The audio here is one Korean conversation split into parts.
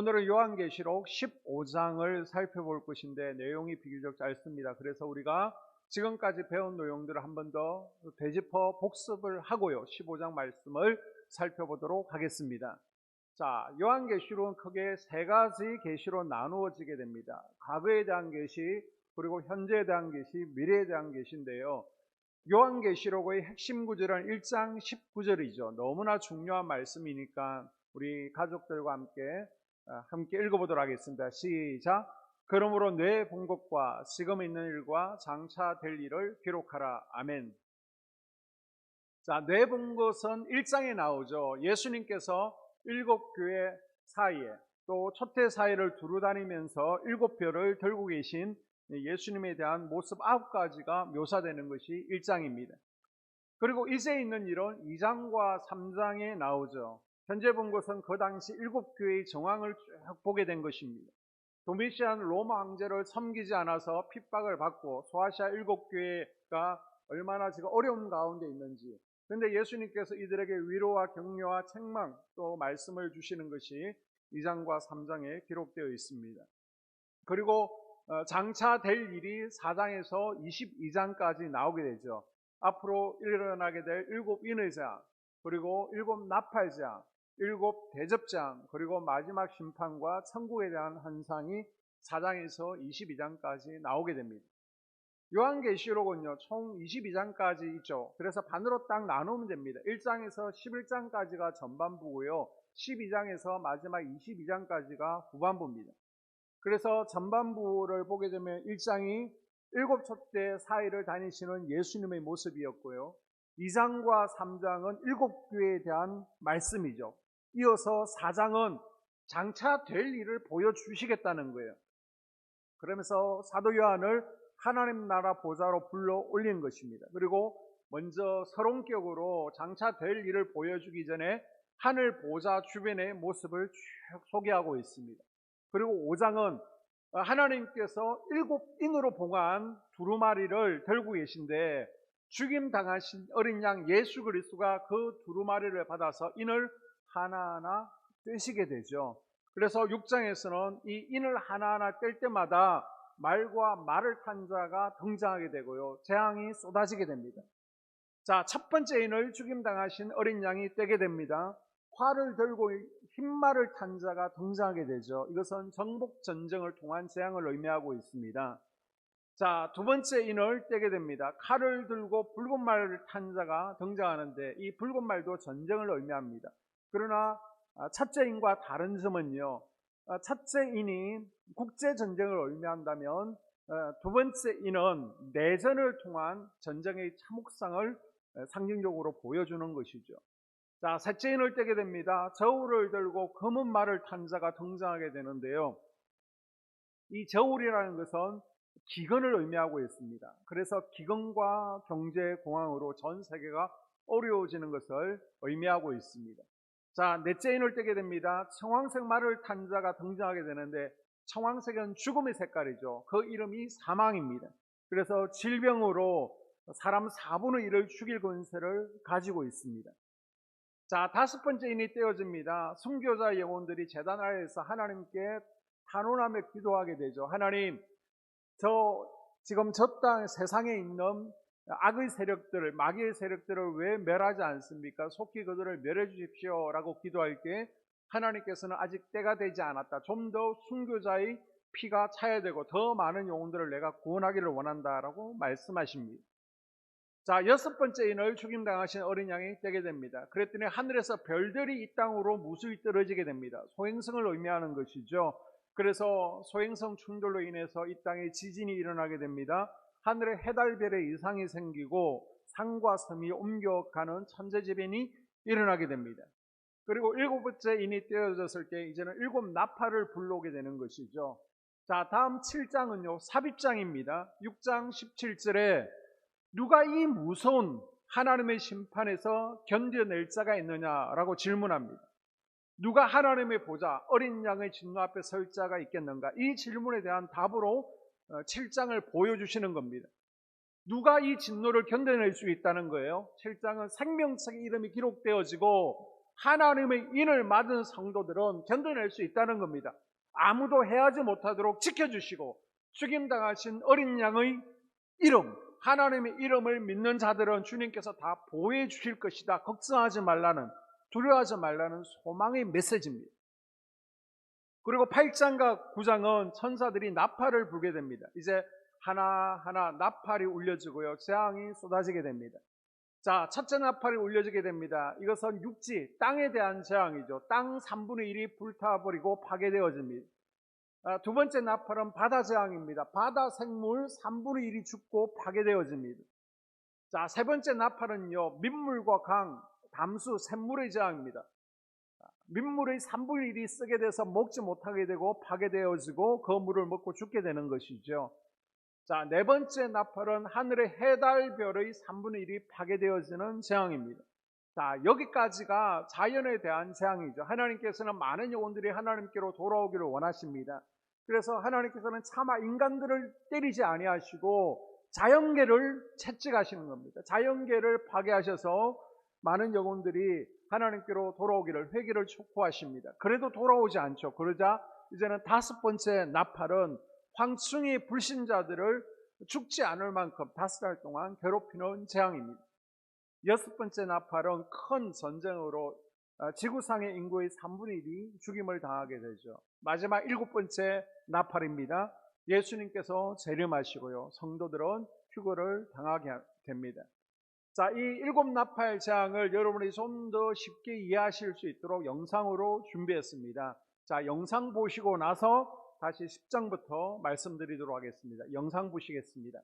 오늘은 요한계시록 15장을 살펴볼 것인데 내용이 비교적 짧습니다. 그래서 우리가 지금까지 배운 내용들을 한 번 더 되짚어 복습을 하고요. 15장 말씀을 살펴보도록 하겠습니다. 자, 요한계시록은 크게 세 가지 계시로 나누어지게 됩니다. 과거에 대한 계시, 그리고 현재에 대한 계시, 미래에 대한 계시인데요. 요한계시록의 핵심 구절은 1장 19절이죠. 너무나 중요한 말씀이니까 우리 가족들과 함께 읽어보도록 하겠습니다. 시작. 그러므로 내 본 것과 지금 있는 일과 장차 될 일을 기록하라. 아멘. 자, 내 본 것은 1장에 나오죠. 예수님께서 7교회 사이에 또 촛대 사이를 두루다니면서 7별을 들고 계신 예수님에 대한 모습 9가지가 묘사되는 것이 1장입니다. 그리고 이제 있는 일은 2장과 3장에 나오죠. 현재 본 것은 그 당시 7교회의 정황을 쭉 보게 된 것입니다. 도미시안 로마 황제를 섬기지 않아서 핍박을 받고 소아시아 7교회가 얼마나 지금 어려움 가운데 있는지, 그런데 예수님께서 이들에게 위로와 격려와 책망 또 말씀을 주시는 것이 2장과 3장에 기록되어 있습니다. 그리고 장차 될 일이 4장에서 22장까지 나오게 되죠. 앞으로 일어나게 될 7 인의장, 그리고 7 나팔장, 7 대접장, 그리고 마지막 심판과 천국에 대한 환상이 4장에서 22장까지 나오게 됩니다. 요한계시록은요, 총 22장까지 있죠. 그래서 반으로 딱 나누면 됩니다. 1장에서 11장까지가 전반부고요, 12장에서 마지막 22장까지가 후반부입니다. 그래서 전반부를 보게 되면 1장이 7 촛대 사이를 다니시는 예수님의 모습이었고요, 2장과 3장은 7교회에 대한 말씀이죠. 이어서 4장은 장차 될 일을 보여주시겠다는 거예요. 그러면서 사도 요한을 하나님 나라 보좌로 불러 올린 것입니다. 그리고 먼저 서론격으로 장차 될 일을 보여주기 전에 하늘 보좌 주변의 모습을 쭉 소개하고 있습니다. 그리고 5장은 하나님께서 7인으로 봉한 두루마리를 들고 계신데, 죽임 당하신 어린 양 예수 그리스도가 그 두루마리를 받아서 인을 하나하나 떼시게 되죠. 그래서 6장에서는 이 인을 하나하나 뗄 때마다 말과 말을 탄 자가 등장하게 되고요, 재앙이 쏟아지게 됩니다. 자, 첫 번째 인을 죽임 당하신 어린 양이 떼게 됩니다. 활을 들고 흰말을 탄 자가 등장하게 되죠. 이것은 정복 전쟁을 통한 재앙을 의미하고 있습니다. 자, 두 번째 인을 떼게 됩니다. 칼을 들고 붉은 말을 탄 자가 등장하는데, 이 붉은 말도 전쟁을 의미합니다. 그러나 첫째 인과 다른 점은요, 첫째 인이 국제 전쟁을 의미한다면 두 번째 인은 내전을 통한 전쟁의 참혹성을 상징적으로 보여주는 것이죠. 자, 셋째 인을 떼게 됩니다. 저울을 들고 검은 말을 탄 자가 등장하게 되는데요, 이 저울이라는 것은 기근을 의미하고 있습니다. 그래서 기근과 경제 공황으로 전 세계가 어려워지는 것을 의미하고 있습니다. 자, 넷째 인을 떼게 됩니다. 청황색 말을 탄 자가 등장하게 되는데, 청황색은 죽음의 색깔이죠. 그 이름이 사망입니다. 그래서 질병으로 사람 4분의 1을 죽일 권세를 가지고 있습니다. 자, 다섯 번째 인이 떼어집니다. 순교자 영혼들이 제단 아래에서 하나님께 탄원하며 기도하게 되죠. 하나님, 지금 저 땅 세상에 있는 악의 세력들을, 마귀의 세력들을 왜 멸하지 않습니까? 속히 그들을 멸해 주십시오 라고 기도할 때 하나님께서는 아직 때가 되지 않았다, 좀 더 순교자의 피가 차야 되고 더 많은 영혼들을 내가 구원하기를 원한다라고 말씀하십니다. 자, 여섯 번째 인을 죽임당하신 어린 양이 떼게 됩니다. 그랬더니 하늘에서 별들이 이 땅으로 무수히 떨어지게 됩니다. 소행성을 의미하는 것이죠. 그래서 소행성 충돌로 인해서 이 땅에 지진이 일어나게 됩니다. 하늘에 해달별의 이상이 생기고 산과 섬이 옮겨가는 천재지변이 일어나게 됩니다. 그리고 일곱 번째 인이 떼어졌을 때 이제는 7 나팔을 불러오게 되는 것이죠. 자, 다음 7장은요 삽입장입니다. 6장 17절에 누가 이 무서운 하나님의 심판에서 견뎌낼 자가 있느냐라고 질문합니다. 누가 하나님의 보좌 어린 양의 진노 앞에 설 자가 있겠는가? 이 질문에 대한 답으로 7장을 보여주시는 겁니다. 누가 이 진노를 견뎌낼 수 있다는 거예요? 7장은 생명책의 이름이 기록되어지고 하나님의 인을 맞은 성도들은 견뎌낼 수 있다는 겁니다. 아무도 해하지 못하도록 지켜주시고 죽임당하신 어린 양의 이름, 하나님의 이름을 믿는 자들은 주님께서 다 보호해 주실 것이다. 걱정하지 말라는, 두려워하지 말라는 소망의 메시지입니다. 그리고 8장과 9장은 천사들이 나팔을 불게 됩니다. 이제 하나하나 나팔이 울려지고요, 재앙이 쏟아지게 됩니다. 자, 첫째 나팔이 울려지게 됩니다. 이것은 육지, 땅에 대한 재앙이죠. 땅 3분의 1이 불타버리고 파괴되어집니다. 두 번째 나팔은 바다 재앙입니다. 바다 생물 3분의 1이 죽고 파괴되어집니다. 자, 세 번째 나팔은요, 민물과 강, 담수, 샘물의 재앙입니다. 민물의 3분의 1이 쓰게 돼서 먹지 못하게 되고 파괴되어지고 그 물을 먹고 죽게 되는 것이죠. 자, 네 번째 나팔은 하늘의 해달별의 3분의 1이 파괴되어지는 재앙입니다. 자, 여기까지가 자연에 대한 재앙이죠. 하나님께서는 많은 영혼들이 하나님께로 돌아오기를 원하십니다. 그래서 하나님께서는 차마 인간들을 때리지 아니하시고 자연계를 채찍하시는 겁니다. 자연계를 파괴하셔서 많은 영혼들이 하나님께로 돌아오기를, 회개를 촉구하십니다. 그래도 돌아오지 않죠. 그러자 이제는 다섯 번째 나팔은 황충이 불신자들을 죽지 않을 만큼 5달 동안 괴롭히는 재앙입니다. 여섯 번째 나팔은 큰 전쟁으로 지구상의 인구의 3분의 1이 죽임을 당하게 되죠. 마지막 일곱 번째 나팔입니다. 예수님께서 재림하시고요, 성도들은 휴거를 당하게 됩니다. 자, 이 일곱 나팔 재앙을 여러분이 좀 더 쉽게 이해하실 수 있도록 영상으로 준비했습니다. 자, 영상 보시고 나서 다시 10장부터 말씀드리도록 하겠습니다. 영상 보시겠습니다.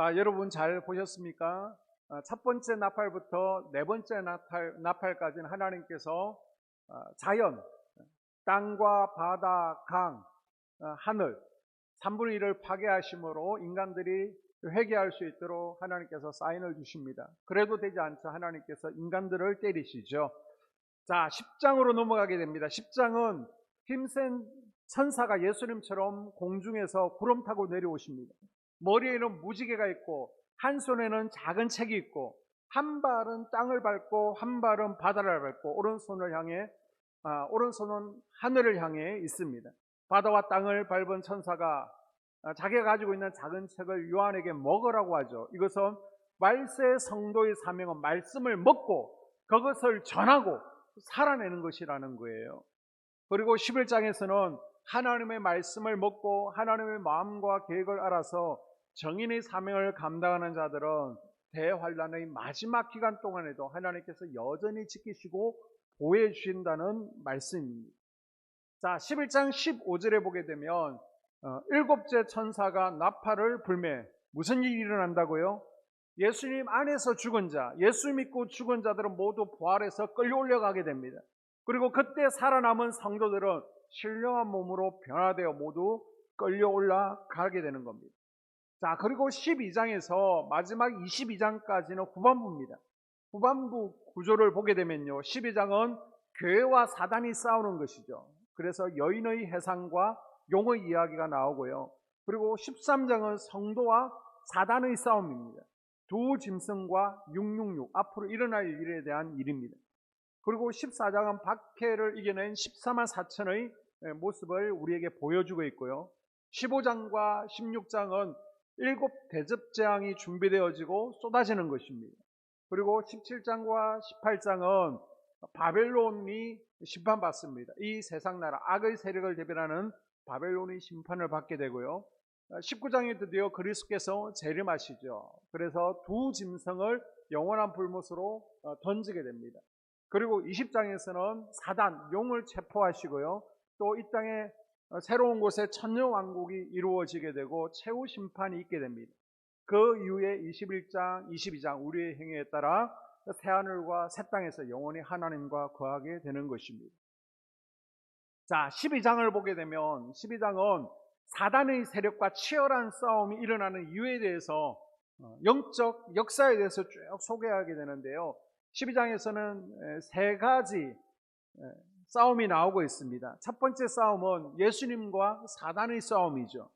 자, 여러분 잘 보셨습니까? 첫 번째 나팔부터 네 번째 나팔까지는 하나님께서 자연, 땅과 바다, 강, 하늘 3분의 1을 파괴하심으로 인간들이 회개할 수 있도록 하나님께서 사인을 주십니다. 그래도 되지 않자 하나님께서 인간들을 때리시죠. 자, 10장으로 넘어가게 됩니다. 10장은 힘센 천사가 예수님처럼 공중에서 구름 타고 내려오십니다. 머리에는 무지개가 있고 한 손에는 작은 책이 있고 한 발은 땅을 밟고 한 발은 바다를 밟고 오른손은 하늘을 향해 있습니다. 바다와 땅을 밟은 천사가 자기가 가지고 있는 작은 책을 요한에게 먹으라고 하죠. 이것은 말세 성도의 사명은 말씀을 먹고 그것을 전하고 살아내는 것이라는 거예요. 그리고 11장에서는 하나님의 말씀을 먹고 하나님의 마음과 계획을 알아서 정인의 사명을 감당하는 자들은 대환란의 마지막 기간 동안에도 하나님께서 여전히 지키시고 보호해 주신다는 말씀입니다. 자, 11장 15절에 보게 되면 일곱째 천사가 나팔을 불매 무슨 일이 일어난다고요? 예수님 안에서 죽은 자, 예수 믿고 죽은 자들은 모두 부활해서 끌려 올라가게 됩니다. 그리고 그때 살아남은 성도들은 신령한 몸으로 변화되어 모두 끌려 올라가게 되는 겁니다. 자, 그리고 12장에서 마지막 22장까지는 후반부입니다. 후반부 구조를 보게 되면요, 12장은 교회와 사단이 싸우는 것이죠. 그래서 여인의 해상과 용의 이야기가 나오고요. 그리고 13장은 성도와 사단의 싸움입니다. 두 짐승과 666 앞으로 일어날 일에 대한 일입니다. 그리고 14장은 박해를 이겨낸 14만 4천의 모습을 우리에게 보여주고 있고요. 15장과 16장은 7 대접재앙이 준비되어지고 쏟아지는 것입니다. 그리고 17장과 18장은 바벨론이 심판받습니다. 이 세상 나라 악의 세력을 대변하는 바벨론이 심판을 받게 되고요. 19장에 드디어 그리스도께서 재림하시죠. 그래서 두 짐승을 영원한 불못으로 던지게 됩니다. 그리고 20장에서는 사단, 용을 체포하시고요. 또 이 땅에 새로운 곳에 천년왕국이 이루어지게 되고 최후 심판이 있게 됩니다. 그 이후에 21장, 22장 우리의 행위에 따라 새하늘과 새 땅에서 영원히 하나님과 거하게 되는 것입니다. 자, 12장을 보게 되면 12장은 사단의 세력과 치열한 싸움이 일어나는 이유에 대해서 영적 역사에 대해서 쭉 소개하게 되는데요. 12장에서는 세 가지 싸움이 나오고 있습니다. 첫 번째 싸움은 예수님과 사단의 싸움이죠.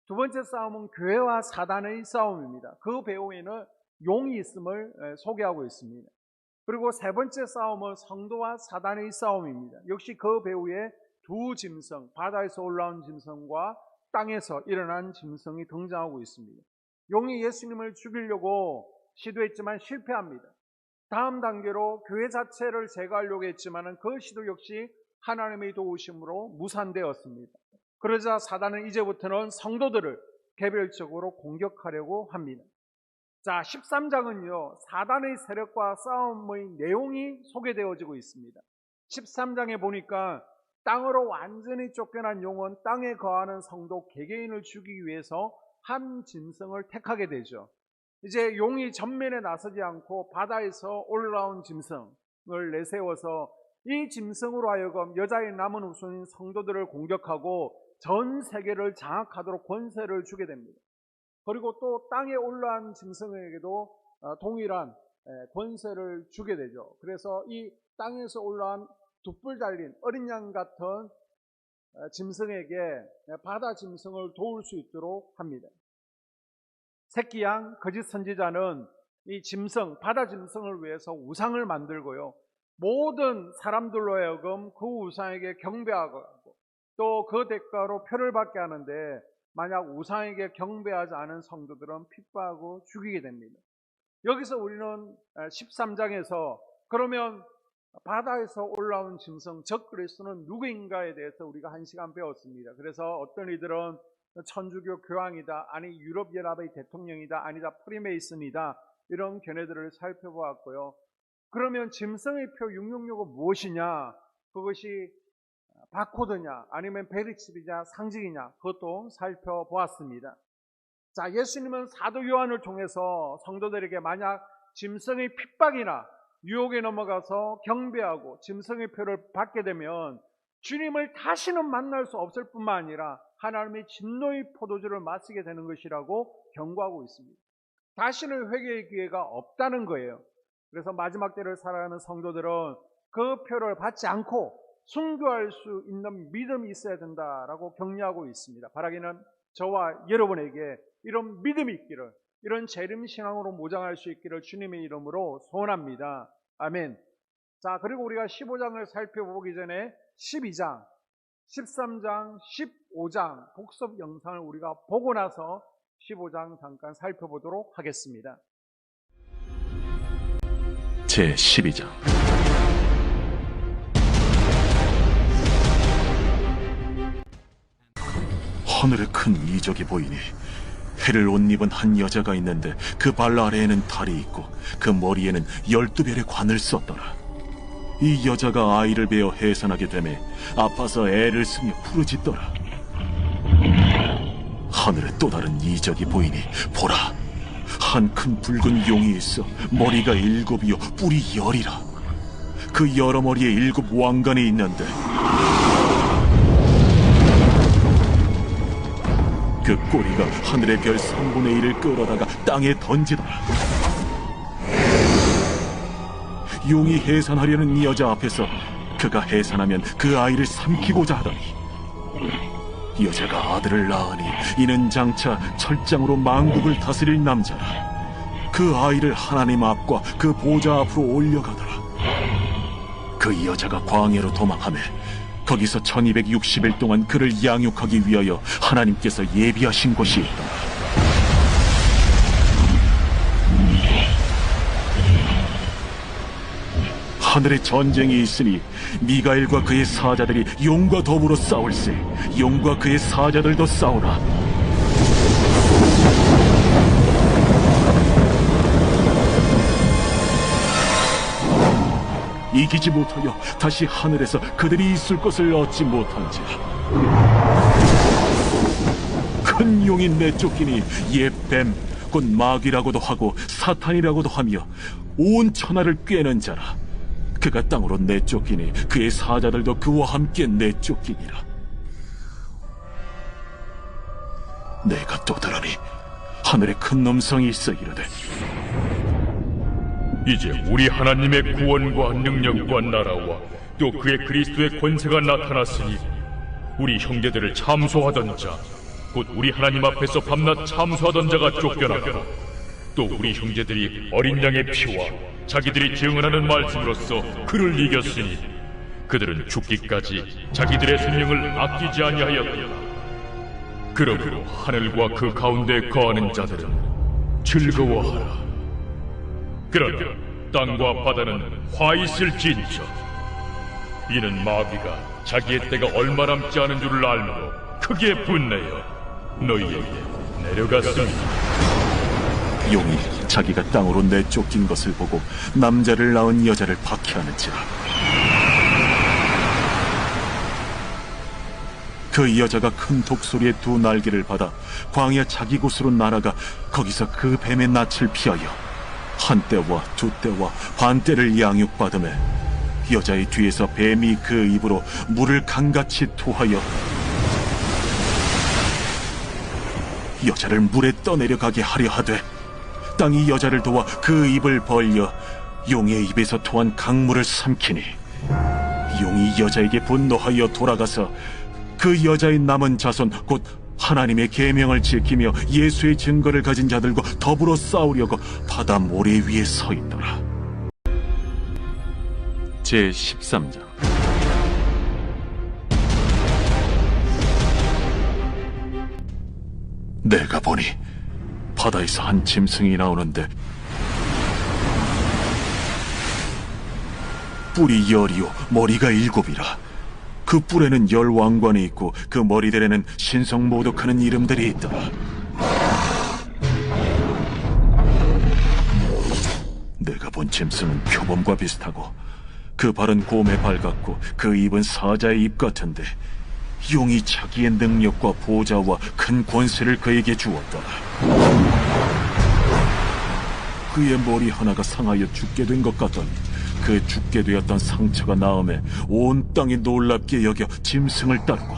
두 번째 싸움은 교회와 사단의 싸움입니다. 그 배후에는 용이 있음을 소개하고 있습니다. 그리고 세 번째 싸움은 성도와 사단의 싸움입니다. 역시 그 배후에 두 짐승, 바다에서 올라온 짐승과 땅에서 일어난 짐승이 등장하고 있습니다. 용이 예수님을 죽이려고 시도했지만 실패합니다. 다음 단계로 교회 자체를 제거하려고 했지만 그 시도 역시 하나님의 도우심으로 무산되었습니다. 그러자 사단은 이제부터는 성도들을 개별적으로 공격하려고 합니다. 자, 13장은요, 사단의 세력과 싸움의 내용이 소개되어지고 있습니다. 13장에 보니까 땅으로 완전히 쫓겨난 용은 땅에 거하는 성도 개개인을 죽이기 위해서 한 짐승을 택하게 되죠. 이제 용이 전면에 나서지 않고 바다에서 올라온 짐승을 내세워서 이 짐승으로 하여금 여자의 남은 후손인 성도들을 공격하고 전 세계를 장악하도록 권세를 주게 됩니다. 그리고 또 땅에 올라온 짐승에게도 동일한 권세를 주게 되죠. 그래서 이 땅에서 올라온 돛불 달린 어린 양 같은 짐승에게 바다 짐승을 도울 수 있도록 합니다. 새끼 양 거짓 선지자는 이 짐승, 바다 짐승을 위해서 우상을 만들고요. 모든 사람들로 하여금 그 우상에게 경배하고 또 그 대가로 표를 받게 하는데 만약 우상에게 경배하지 않은 성도들은 핍박하고 죽이게 됩니다. 여기서 우리는 13장에서 그러면 바다에서 올라온 짐승, 즉 그리스도는 누구인가에 대해서 우리가 1시간 배웠습니다. 그래서 어떤 이들은 천주교 교황이다, 아니 유럽연합의 대통령이다, 아니다 프리메이슨이다, 이런 견해들을 살펴보았고요. 그러면 짐승의 표 666은 무엇이냐? 그것이 바코드냐 아니면 베리칩이냐 상징이냐, 그것도 살펴보았습니다. 자, 예수님은 사도 요한을 통해서 성도들에게 만약 짐승의 핍박이나 유혹에 넘어가서 경배하고 짐승의 표를 받게 되면 주님을 다시는 만날 수 없을 뿐만 아니라 하나님의 진노의 포도주를 마시게 되는 것이라고 경고하고 있습니다. 다시는 회개의 기회가 없다는 거예요. 그래서 마지막 때를 살아가는 성도들은 그 표를 받지 않고 순교할 수 있는 믿음이 있어야 된다라고 격려하고 있습니다. 바라기는 저와 여러분에게 이런 믿음이 있기를, 이런 재림신앙으로 무장할 수 있기를 주님의 이름으로 소원합니다. 아멘. 자, 그리고 우리가 15장을 살펴보기 전에 12장, 13장, 15장 복습 영상을 우리가 보고 나서 15장 잠깐 살펴보도록 하겠습니다. 제12장. 하늘에 큰 이적이 보이니 해를 옷 입은 한 여자가 있는데 그 발 아래에는 달이 있고 그 머리에는 12별의 관을 썼더라. 이 여자가 아이를 베어 해산하게 되매 아파서 애를 쓰며 부르짖더라. 하늘에 또 다른 이적이 보이니 보라, 한 큰 붉은 용이 있어 머리가 7이요 뿔이 10이라. 그 여러 머리에 7 왕관이 있는데 그 꼬리가 하늘의 별 3분의 1을 끌어다가 땅에 던지더라. 용이 해산하려는 이 여자 앞에서 그가 해산하면 그 아이를 삼키고자 하더니 여자가 아들을 낳으니 이는 장차 철장으로 만국을 다스릴 남자라. 그 아이를 하나님 앞과 그 보좌 앞으로 올려가더라. 그 여자가 광야로 도망하며 거기서 1260일 동안 그를 양육하기 위하여 하나님께서 예비하신 곳이 있더라. 하늘에 전쟁이 있으니 미가엘과 그의 사자들이 용과 더불어 싸울세. 용과 그의 사자들도 싸우라. 이기지 못하여 다시 하늘에서 그들이 있을 것을 얻지 못한지라. 큰 용이 내쫓기니 옛 뱀, 곧 마귀라고도 하고 사탄이라고도 하며 온 천하를 꿰는 자라. 그가 땅으로 내쫓기니 그의 사자들도 그와 함께 내쫓기니라. 내가 또 들으니 하늘에 큰 음성이 있어 이르되, 이제 우리 하나님의 구원과 능력과 나라와 또 그의 그리스도의 권세가 나타났으니 우리 형제들을 참소하던 자, 곧 우리 하나님 앞에서 밤낮 참소하던 자가 쫓겨나고 또 우리 형제들이 어린 양의 피와 자기들이 증언하는 말씀으로써 그를 이겼으니 그들은 죽기까지 자기들의 생명을 아끼지 아니하였다. 그러므로 하늘과 그 가운데 거하는 자들은 즐거워하라. 그러나 땅과 바다는 화 있을진저. 이는 마귀가 자기의 때가 얼마 남지 않은 줄을 알므로 크게 분내어 너희에게 내려갔습니다. 용이 자기가 땅으로 내쫓긴 것을 보고 남자를 낳은 여자를 박해하는지라. 그 여자가 큰 독소리에 2 날개를 받아 광야 자기 곳으로 날아가 거기서 그 뱀의 낯을 피하여 한때와 2때와 반때를 양육받으며 여자의 뒤에서 뱀이 그 입으로 물을 강같이 토하여 여자를 물에 떠내려가게 하려 하되 땅이 여자를 도와 그 입을 벌려 용의 입에서 토한 강물을 삼키니 용이 여자에게 분노하여 돌아가서 그 여자의 남은 자손 곧 하나님의 계명을 지키며 예수의 증거를 가진 자들과 더불어 싸우려고 바다 모래 위에 서 있더라. 제13장. 내가 보니 바다에서 한 짐승이 나오는데 뿔이 10이요 머리가 7이라. 그 뿔에는 10 왕관이 있고 그 머리들에는 신성모독하는 이름들이 있더라. 내가 본 짐승은 표범과 비슷하고 그 발은 곰의 발 같고 그 입은 사자의 입 같은데 용이 자기의 능력과 보좌와 큰 권세를 그에게 주었다. 그의 머리 하나가 상하여 죽게 된 것 같더니 그 죽게 되었던 상처가 나음에 온 땅이 놀랍게 여겨 짐승을 따르고,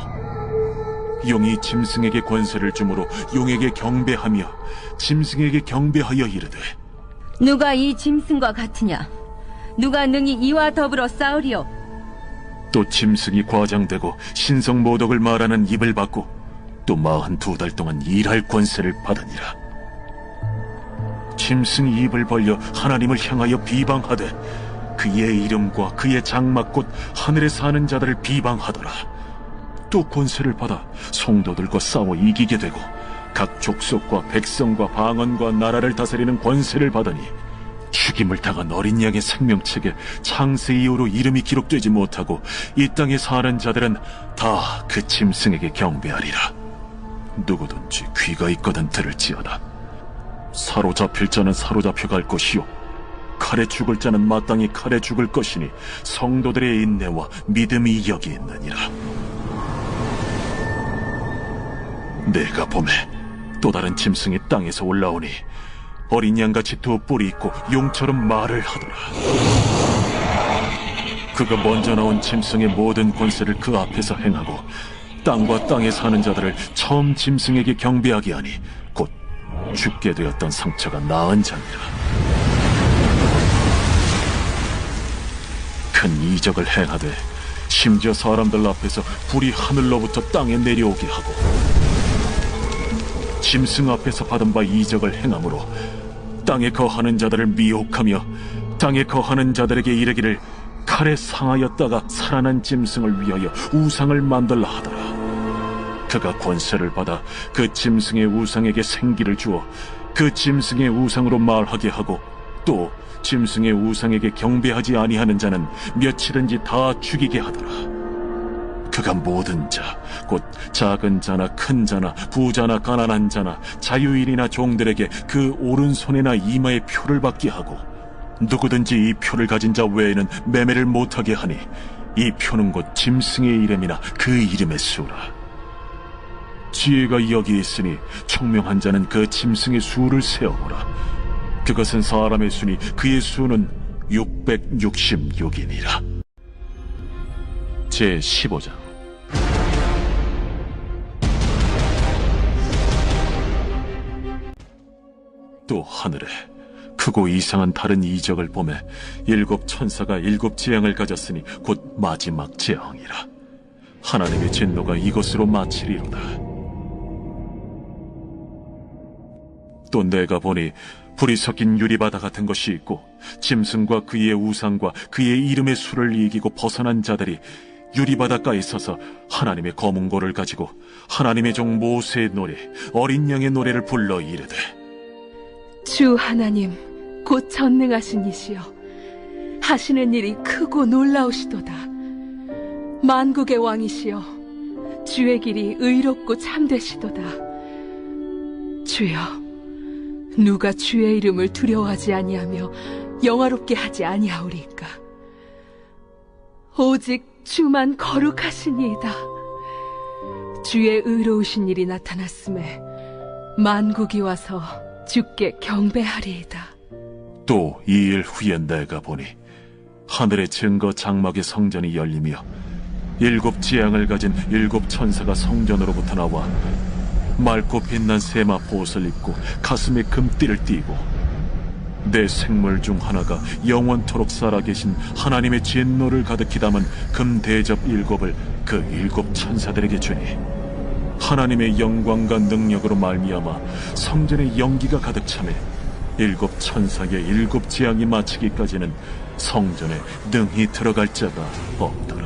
용이 짐승에게 권세를 주므로 용에게 경배하며 짐승에게 경배하여 이르되, 누가 이 짐승과 같으냐? 누가 능히 이와 더불어 싸우리요? 또 짐승이 과장되고 신성 모독을 말하는 입을 받고 또 42달 동안 일할 권세를 받으니라. 짐승이 입을 벌려 하나님을 향하여 비방하되 그의 이름과 그의 장막 곧 하늘에 사는 자들을 비방하더라. 또 권세를 받아 성도들과 싸워 이기게 되고 각 족속과 백성과 방언과 나라를 다스리는 권세를 받으니 죽임을 당한 어린 양의 생명책에 창세 이후로 이름이 기록되지 못하고 이 땅에 사는 자들은 다 그 짐승에게 경배하리라. 누구든지 귀가 있거든 들을지어다. 사로잡힐 자는 사로잡혀갈 것이요 칼에 죽을 자는 마땅히 칼에 죽을 것이니 성도들의 인내와 믿음이 여기 있느니라. 내가 보매 또 다른 짐승이 땅에서 올라오니 어린 양같이 두 뿔이 있고 용처럼 말을 하더라. 그가 먼저 나온 짐승의 모든 권세를 그 앞에서 행하고 땅과 땅에 사는 자들을 처음 짐승에게 경배하게 하니 곧 죽게 되었던 상처가 나은 자니라. 큰 이적을 행하되 심지어 사람들 앞에서 불이 하늘로부터 땅에 내려오게 하고 짐승 앞에서 받은 바 이적을 행함으로 땅에 거하는 자들을 미혹하며 땅에 거하는 자들에게 이르기를 칼에 상하였다가 살아난 짐승을 위하여 우상을 만들라 하더라. 그가 권세를 받아 그 짐승의 우상에게 생기를 주어 그 짐승의 우상으로 말하게 하고 또 짐승의 우상에게 경배하지 아니하는 자는 며칠든지 다 죽이게 하더라. 그가 모든 자, 곧 작은 자나 큰 자나 부자나 가난한 자나 자유인이나 종들에게 그 오른손이나 이마에 표를 받게 하고 누구든지 이 표를 가진 자 외에는 매매를 못하게 하니 이 표는 곧 짐승의 이름이나 그 이름의 수라. 지혜가 여기 있으니 총명한 자는 그 짐승의 수를 세어보라. 그것은 사람의 수니 그의 수는 666이니라. 제15장. 또 하늘에 크고 이상한 다른 이적을 보매 7 천사가 7 재앙을 가졌으니 곧 마지막 재앙이라. 하나님의 진노가 이것으로 마치리로다. 또 내가 보니 불이 섞인 유리바다 같은 것이 있고 짐승과 그의 우상과 그의 이름의 수를 이기고 벗어난 자들이 유리바닷가에 서서 하나님의 검은고를 가지고 하나님의 종 모세의 노래 어린 양의 노래를 불러 이르되, 주 하나님 곧 전능하신 이시여 하시는 일이 크고 놀라우시도다. 만국의 왕이시여 주의 길이 의롭고 참되시도다. 주여 누가 주의 이름을 두려워하지 아니하며 영화롭게 하지 아니하오리까? 오직 주만 거룩하시니이다. 주의 의로우신 일이 나타났음에 만국이 와서 주께 경배하리이다. 또 2일 후에 내가 보니 하늘의 증거 장막의 성전이 열리며 7 재앙을 가진 7 천사가 성전으로부터 나와 맑고 빛난 세마 보옷을 입고 가슴에 금띠를 띠고 내 생물 중 하나가 영원토록 살아계신 하나님의 진노를 가득히 담은 금 대접 7을 그 7 천사들에게 주니 하나님의 영광과 능력으로 말미암아 성전에 연기가 가득 차매 7 천사의 7 재앙이 마치기까지는 성전에 능히 들어갈 자가 없다.